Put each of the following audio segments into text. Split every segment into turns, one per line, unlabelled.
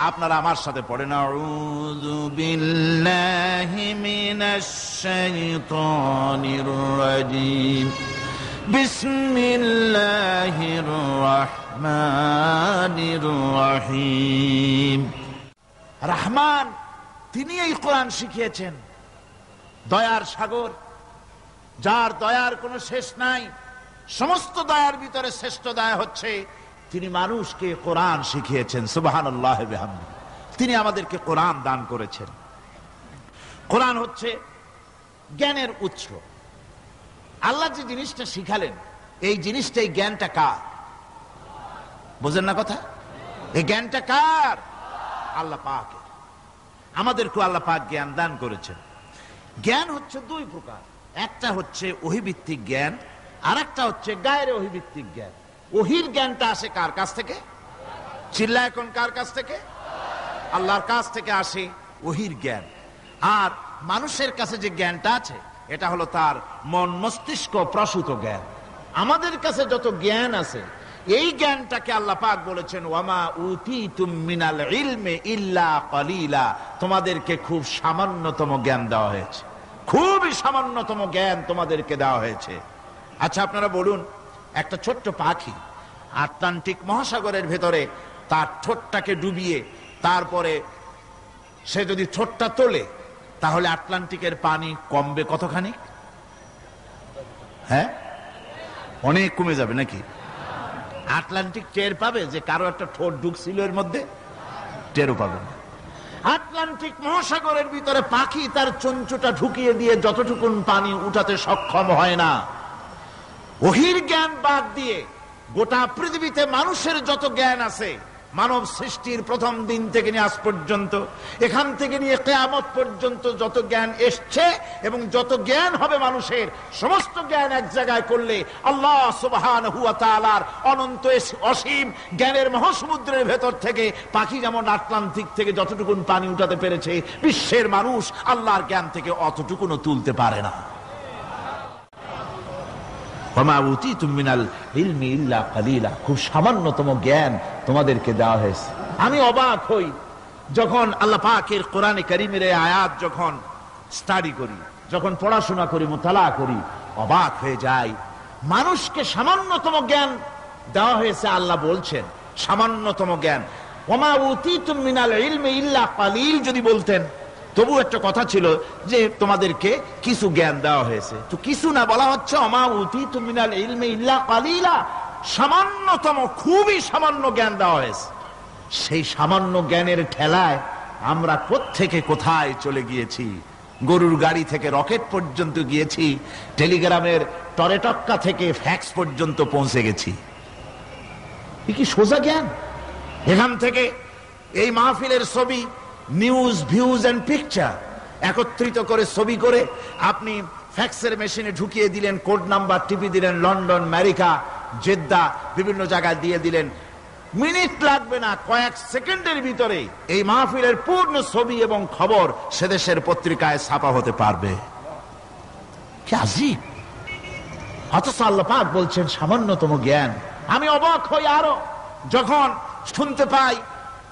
আপনারা আমার সাথে পড়েন, আউযু বিল্লাহি মিনাশ শাইতানির রাজীম, বিসমিল্লাহির রহমানির রহিম। রহমান, তিনি এই কোরআন শিখিয়েছেন, দয়ার সাগর, যার দয়ার কোনো শেষ নাই। সমস্ত দয়ার ভিতরে শ্রেষ্ঠ দয়া হচ্ছে তিনি মানুষকে কোরআন শিখিয়েছেন। সুবহানাল্লাহ ওয়া বিহামদিহি। তিনি আমাদেরকে কোরআন দান করেছেন। কোরআন হচ্ছে জ্ঞানের উৎস। আল্লাহ যে জিনিসটা শিখালেন, এই জিনিসটাই, জ্ঞানটা কার? বোঝেন না কথা? এই জ্ঞানটা কার? আল্লাহ পাকের। আমাদেরকে আল্লাহ পাক জ্ঞান দান করেছেন। জ্ঞান হচ্ছে দুই প্রকার, একটা হচ্ছে ওহীভিত্তিক জ্ঞান, আর একটা হচ্ছে গায়রে ওহীভিত্তিক জ্ঞান। ওহীর জ্ঞানটা আসে কার কাছ থেকে? চিল্লা এখন, কার কাছ থেকে? আল্লাহর কাছ থেকে আসে ওহীর জ্ঞান। আর মানুষের কাছে যে জ্ঞানটা আছে, এটা হলো তার মন মস্তিষ্ক প্রসূত জ্ঞান। আমাদের কাছে যত জ্ঞান আছে, এই জ্ঞানটাকে আল্লাহ পাক বলেছেন, ওয়ামা উতীতুম মিনাল ইলমি ইল্লা কালিলা। তোমাদেরকে খুব সামান্যতম জ্ঞান দেওয়া হয়েছে, খুবই সামান্যতম জ্ঞান তোমাদেরকে দেওয়া হয়েছে। আচ্ছা, আপনারা বলুন, একটা ছোট্ট পাখি আটলান্টিক মহাসাগরের ভেতরে তার ঠোঁটটাকে ডুবিয়ে তারপরে সে যদি ঠোঁটটা তোলে, তাহলে আটলান্টিকের পানি কমবে কতখানি? হ্যাঁ, অনেক কমে যাবে নাকি? আটলান্টিক টের পাবে যে কারো একটা ঠোঁট ঢুকছিল এর মধ্যে? টেরও পাবে না। আটলান্টিক মহাসাগরের ভিতরে পাখি তার চঞ্চুটা ঢুকিয়ে দিয়ে যতটুকুন পানি উঠাতে সক্ষম হয় না। ওহীর জ্ঞান বাদ দিয়ে গোটা পৃথিবীতে মানুষের যত জ্ঞান আছে, মানব সৃষ্টির প্রথম দিন থেকে নিয়ে আজ পর্যন্ত, এখান থেকে নিয়ে কিয়ামত পর্যন্ত যত জ্ঞান এসছে এবং যত জ্ঞান হবে মানুষের, সমস্ত জ্ঞান এক জায়গায় করলে আল্লাহ সুবহানাহু ওয়া তাআলার অনন্ত অসীম জ্ঞানের মহাসমুদ্রের ভেতর থেকে পাখি যেমন আটলান্টিক থেকে যতটুকুন পানি উঠাতে পেরেছে, বিশ্বের মানুষ আল্লাহর জ্ঞান থেকে অতটুকুনও তুলতে পারে না। খুব সামান্যতম জ্ঞান তোমাদেরকে দেওয়া হয়েছে। আমি অবাক হই যখন আল্লাহ পাকের কোরআনে কারীমের আয়াত যখন স্টাডি করি, যখন পড়াশোনা করি, মুতালা করি, অবাক হয়ে যাই। মানুষকে সামান্যতম জ্ঞান দেওয়া হয়েছে। আল্লাহ বলছেন সামান্যতম জ্ঞান। ওমা উতীতুম মিনাল ইলমি ইল্লা কালিল যদি বলতেন, তবু একটা কথা ছিল যে তোমাদেরকে কিছু জ্ঞান দেওয়া হয়েছে। তো কিছু না, বলা হচ্ছে ওমা উতীতুম মিনাল ইলমি ইল্লা কালিলা, সামান্যতম, খুবই সামান্য জ্ঞান দেওয়া হয়েছে। সেই সামান্য জ্ঞানের ঠেলায় আমরা প্রত্যেকে কোথায় চলে গিয়েছি। গরুর গাড়ি থেকে রকেট পর্যন্ত গিয়েছি, টেলিগ্রামের টরেটক্কা থেকে ফ্যাক্স পর্যন্ত পৌঁছে গেছি। কি সোজা জ্ঞান! এখান থেকে এই মাহফিলের ছবি, নিউজ, ভিউজ এন্ড পিকচার একত্রিত করে ছবি করে আপনি ফ্যাক্সের মেশিনে ঢুকিয়ে দিলেন, কোড নাম্বার টিপি দিলেন, লন্ডন, আমেরিকা, জেদ্দা, বিভিন্ন জায়গায় দিয়ে দিলেন। মিনিট লাগবে না, কয়েক সেকেন্ডের ভিতরে এই মাহফিলের পূর্ণ ছবি এবং খবর সে দেশের পত্রিকায় ছাপা হতে পারবে। কি আজীব! অথচ আল্লাহ পাক বলছেন সামান্যতম জ্ঞান। আমি অবাক হই আরো যখন শুনতে পাই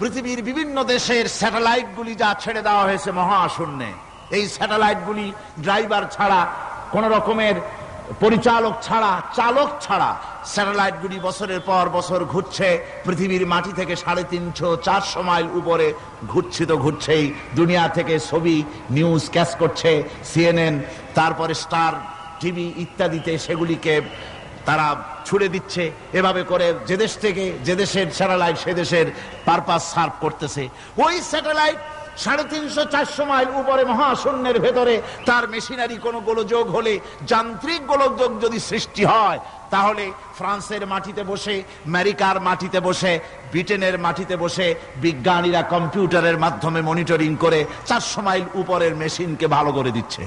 পৃথিবীর বিভিন্ন দেশের স্যাটেলাইট গুলি যা ছেড়ে দেওয়া হয়েছে মহাশূন্যে, এই স্যাটেলাইট গুলি ড্রাইভার ছাড়া, কোন রকমের পরিচালক ছাড়া, চালক ছাড়া স্যাটেলাইট গুলি বছরের পর বছর ঘুরছে পৃথিবীর মাটি থেকে 350-400 মাইল উপরে ঘুরছে। তো ঘুরছেই, দুনিয়া থেকে ছবি, নিউজ ক্যাচ করছে, সিএনএন, তারপরে স্টার টিভি ইত্যাদিতে সেগুলিকে তারা ছুড়ে দিচ্ছে। এভাবে করে যে দেশ থেকে যে দেশের স্যাটেলাইট সে দেশের পারপাস সার্ভ করতেছে। ওই স্যাটেলাইট 350-400 মাইল উপরে মহাশূন্যের ভেতরে তার মেশিনারি কোনো গোলযোগ হলে, যান্ত্রিক গোলযোগ যদি সৃষ্টি হয়, তাহলে ফ্রান্সের মাটিতে বসে, আমেরিকার মাটিতে বসে, ব্রিটেনের মাটিতে বসে বিজ্ঞানীরা কম্পিউটারের মাধ্যমে মনিটরিং করে 400 মাইল উপরের মেশিনকে ভালো করে দিচ্ছে।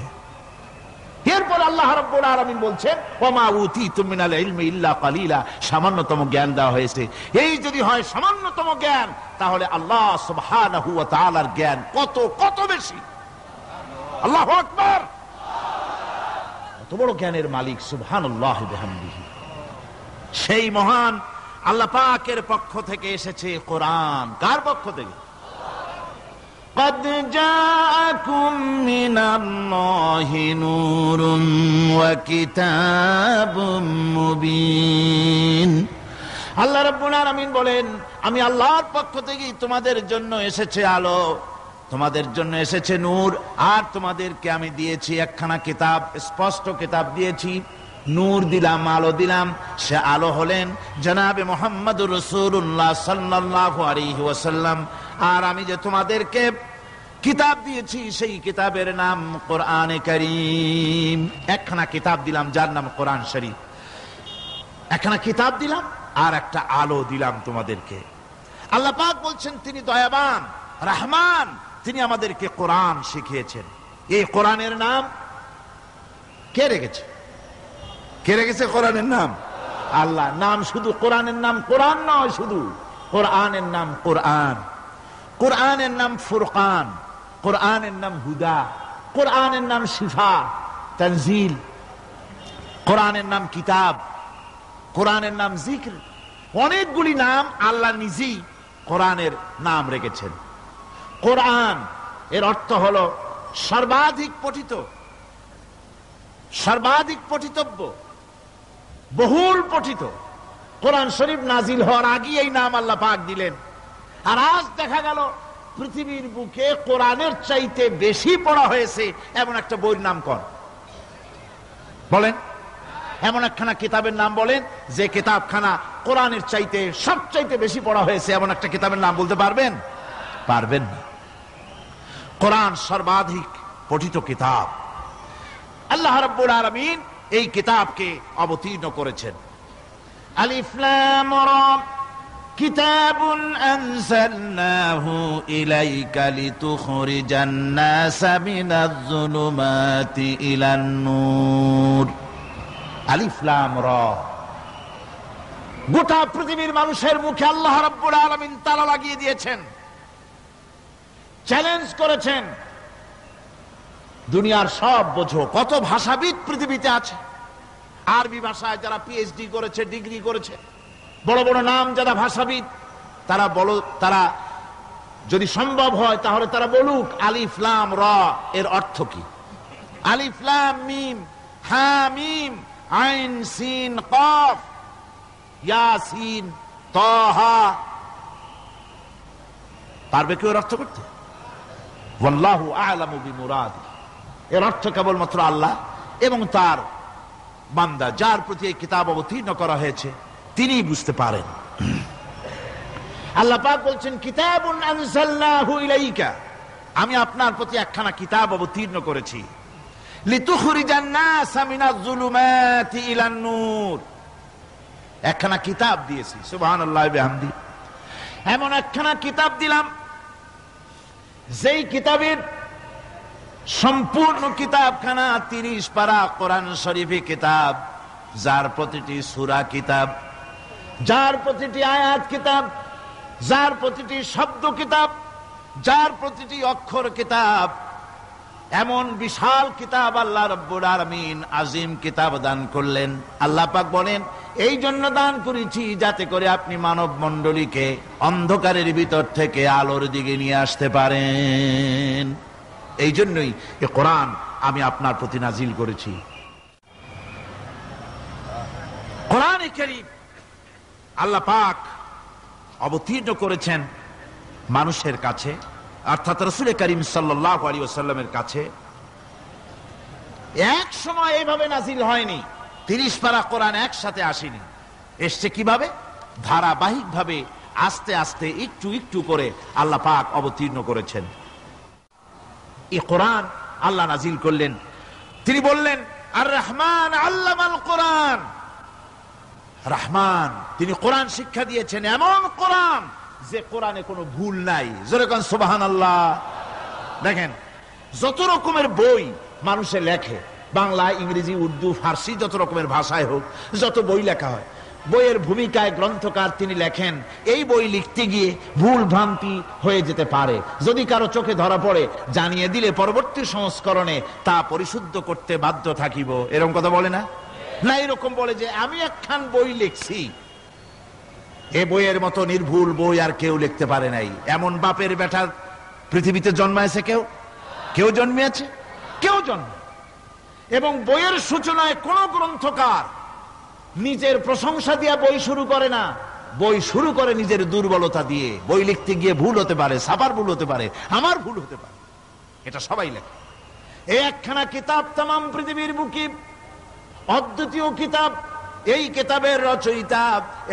এরপর আল্লাহ রাব্বুল আলামিন বলছেন ওমা উতীতুম মিনাল ইলমি ইল্লা কালিলা, সামান্যতম জ্ঞান দেওয়া হয়েছে। এই যদি হয় সামান্যতম জ্ঞান, তাহলে আল্লাহ সুবহানাহু ওয়া তাআলার জ্ঞান কত কত বেশি। আল্লাহু আকবার! কত বড় জ্ঞানের মালিক, সুবহানাল্লাহ ওয়া বিহামদিহি। সেই মহান আল্লাহ পাকের পক্ষ থেকে এসেছে কোরআন। কার পক্ষ থেকে? قد جاءكم من الله نور وكتاب مبين। আল্লাহ রাব্বুল আলামিন বলেন, আমি আল্লাহর পক্ষ থেকে তোমাদের জন্য এসেছে আলো, তোমাদের জন্য এসেছে নূর, আর তোমাদেরকে আমি দিয়েছি একখানা কিতাব, স্পষ্ট কিতাব দিয়েছি, নূর দিলাম, আলো দিলাম। সে আলো হলেন জনাবে মুহাম্মদুর রাসূলুল্লাহ সাল্লাল্লাহু আলাইহি ওয়াসাল্লাম। আর আমি যে তোমাদেরকে কিতাব দিয়েছি সেই কিতাবের নাম কোরআনে কারীম। একখানা কিতাব দিলাম যার নাম কোরআন শরীফ, একখানা কিতাব দিলাম আর একটা আলো দিলাম তোমাদেরকে। আল্লাহ পাক বলছেন তিনি দয়াবান রহমান, তিনি আমাদেরকে কোরআন শিখিয়েছেন। এই কোরআনের নাম কে রেখেছে? কে রেখেছে কোরআনের নাম? আল্লাহ। নাম শুধু কোরআনের নাম কোরআন নয়, শুধু কোরআনের নাম কোরআন, কোরআনের নাম ফুরকান, কোরআনের নাম হুদা, কোরআনের নাম শিফা তানজিল, কোরআনের নাম কিতাব, কোরআনের নাম জিক্র। অনেকগুলি নাম আল্লাহ নিজেই কোরআনের নাম রেখেছেন। কোরআন এর অর্থ হলো সর্বাধিক পঠিত, সর্বাধিক পঠিতব্য, বহুল পঠিত। কোরআন শরীফ নাজিল হওয়ার আগে এই নাম আল্লাহ পাক দিলেন। আর আজ দেখা গেল পৃথিবীর বুকে কোরআনের চাইতে বেশি পড়া হয়েছে এমন একটা বইয়ের নাম কোন? বলেন, এমন একখানা কিতাবের নাম বলেন যে কিতাবখানা কোরআনের চাইতে সবচাইতে বেশি পড়া হয়েছে, এমন একটা কিতাবের নাম বলতে পারবেন? পারবেন না। কোরআন সর্বাধিক পঠিত কিতাব। আল্লাহ রাব্বুল আলামিন এই কিতাবকে অবতীর্ণ করেছেন। আলিফ লাম রা কিতাবুন আনজালনাহু ইলাইকা লিতুখরিজান নাসা মিনাজ যুলুমাতি ইলান নূর। আলিফ লাম রা। গোটা পৃথিবীর মানুষের মুখে আল্লাহ রাব্বুল আলামিন তালা লাগিয়ে দিয়েছেন, চ্যালেঞ্জ করেছেন, দুনিয়ার সব বোঝো। কত ভাষাবিদ পৃথিবীতে আছে, আরবি ভাষায় যারা পিএইচডি করেছে, ডিগ্রি করেছে, বড় বড় নাম যারা ভাষাবিদ, তারা বলো, তারা যদি সম্ভব হয় তাহলে তারা বলুক আলিফ লাম রা এর অর্থ কি। আলিফ লাম মিম হা মিম আইন সিন কফ ইয়াসিন তাহা, পারবে কেউ এর অর্থ করতে? ওয়াল্লাহু আ'লামু বিমুরাদি। এর অর্থ কেবলমাত্র আল্লাহ এবং তার বান্দা, যার প্রতি এই কিতাব অবতীর্ণ করা হয়েছে, তিনি বুঝতে পারেন। আল্লাহ পাক বলছেন কিতাবুন আনজালনাহু ইলাইকা, আমি আপনার প্রতি একখানা কিতাব অবতীর্ণ করেছি, লিতুখরিজান নাসা মিনাজ যুলুমাতি ইলান নূর। একখানা কিতাব দিয়েছি, সুবহানাল্লাহি বিহামদি। এমন একখানা কিতাব দিলাম যেই কিতাবের সম্পূর্ণ কিতাবখানা 30 পারা কোরআন শরীফে কিতাব, যার প্রতিটি সূরা কিতাব, যার প্রতিটি আয়াত কিতাব, যার প্রতিটি শব্দ কিতাব, যার প্রতিটি অক্ষর কিতাব। এমন বিশাল কিতাব আল্লাহ রাব্বুল আলামিন আজিম কিতাব দান করলেন। আল্লাহ পাক বলেন এই জন্য দান করেছি যাতে করে আপনি মানব মণ্ডলীকে অন্ধকারের ভিতর থেকে আলোর দিকে নিয়ে আসতে পারেন। এই জন্যই এই কোরআন আমি আপনার প্রতি নাজিল করেছি। কোরআনে কারীম আল্লাহ পাক অবতীর্ণ করেছেন মানুষের কাছে, অর্থাৎ রাসূল করিম সাল্লাল্লাহু আলাইহি ওয়াসাল্লামের কাছে। এক সময় এইভাবে নাজিল হয়নি, 30 পারা কোরআন একসাথে আসেনি। এসছে কিভাবে? ধারাবাহিক ভাবে, আস্তে আস্তে, একটু একটু করে আল্লাহ পাক অবতীর্ণ করেছেন। এই কোরআন আল্লাহ নাজিল করলেন। তিনি বললেন আর রহমান আল্লামাল কোরআন। রহমান, তিনি কোরআন শিক্ষা দিয়েছেন, এমন কোরআন যে কোরআনে কোনো ভুল নাই। জোরে কোন সুবহানাল্লাহ। দেখেন যত রকমের বই মানুষে লেখে, বাংলা, ইংরেজি, উর্দু, ফার্সি, যত রকমের ভাষায় হোক, যত বই লেখা হয়, বইয়ের ভূমিকায় গ্রন্থকার তিনি লেখেন এই বই লিখতে গিয়ে ভুল ভ্রান্তি হয়ে যেতে পারে। যদি কারো চোখে ধরা পড়ে জানিয়ে দিলে পরবর্তী সংস্করণে তা পরিশুদ্ধ করতে বাধ্য থাকিব। এরকম কথা বলে না? না, এরকম বলে যে আমি একখান বই লিখছি, এ বইয়ের মতো নির্ভুল বই আর কেউ লিখতে পারে নাই। এমন বাপের বেটার পৃথিবীতে জন্মাইছে কেউ? কেউ জন্মিয়েছে? কেউ জন্ম। এবং বইয়ের সূচনায় কোন গ্রন্থকার নিজের প্রশংসা দিয়ে বই শুরু করে না, বই শুরু করে নিজের দুর্বলতা দিয়ে। বই লিখতে গিয়ে ভুল হতে পারে, ছাপার ভুল হতে পারে, আমার ভুল হতে পারে, এটা সবাই লেখে। এই একখানা কিতাব তামাম পৃথিবীর বুকে অদ্বিতীয় কিতাব। এই কিতাবের রচয়িতা,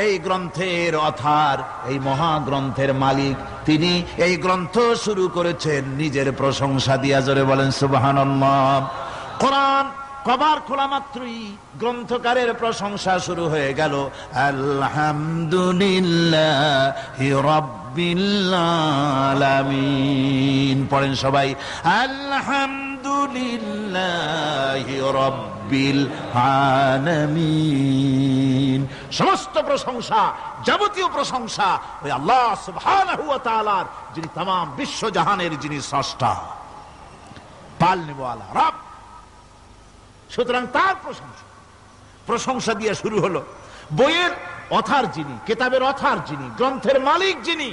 এই গ্রন্থের অথার, এই মহাগ্রন্থের মালিক, তিনি এই গ্রন্থ শুরু করেছেন নিজের প্রশংসা দিয়া। জোরে বলেন সুবহানাল্লাহ। কোরআন কভার খোলা মাত্রই গ্রন্থকারের প্রশংসা শুরু হয়ে গেল। আলহামদুলিল্লাহি রাব্বিল আলামিন। পড়েন সবাই, আলহামদুলিল্লাহি রাব্বিল আলামিন। সমস্ত প্রশংসা, যাবতীয় প্রশংসা ওই আল্লাহ সুবহানাহু ওয়া তাআলার, যিনি तमाम বিশ্ব জাহানের যিনি স্রষ্টা, পালনেওয়ালা রব। সুতরাং তার প্রশংসা দিয়ে শুরু হলো। বইয়ের অথার যিনি, কিতাবের অথার যিনি, গ্রন্থের মালিক যিনি,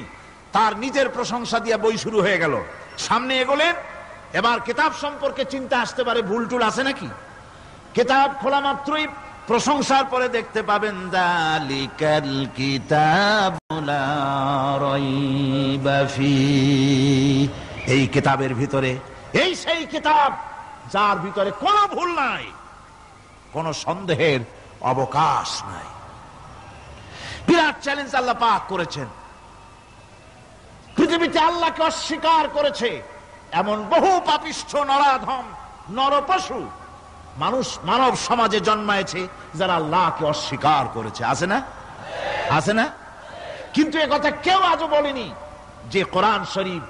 তার নিজের প্রশংসা দিয়ে বই শুরু হয়ে গেল। সামনে এগোলেন, এবার কিতাব সম্পর্কে চিন্তা আসতে পারে ভুল টুল আছে নাকি। কিতাব খোলা মাত্রই প্রশংসার পরে দেখতে পাবেন যালিকাল কিতাবু লা রাইবা ফীহি। এই কিতাবের ভিতরে, এই সেই কিতাব যার ভিতরে কোনো ভুল নাই, কোনো সন্দেহের অবকাশ নাই। বিরাট চ্যালেঞ্জ আল্লাহ পাক করেছেন। পৃথিবীতে আল্লাহকে অস্বীকার করেছে এমন বহু পাপিষ্ঠ নরাধম নরপশু মানুষ মানব সমাজে জন্মায়েছে যারা আল্লাহকে অস্বীকার করেছে। আছে না? আছে না? কিন্তু একথা কেউ আজও বলেনি যে কোরআন শরীফ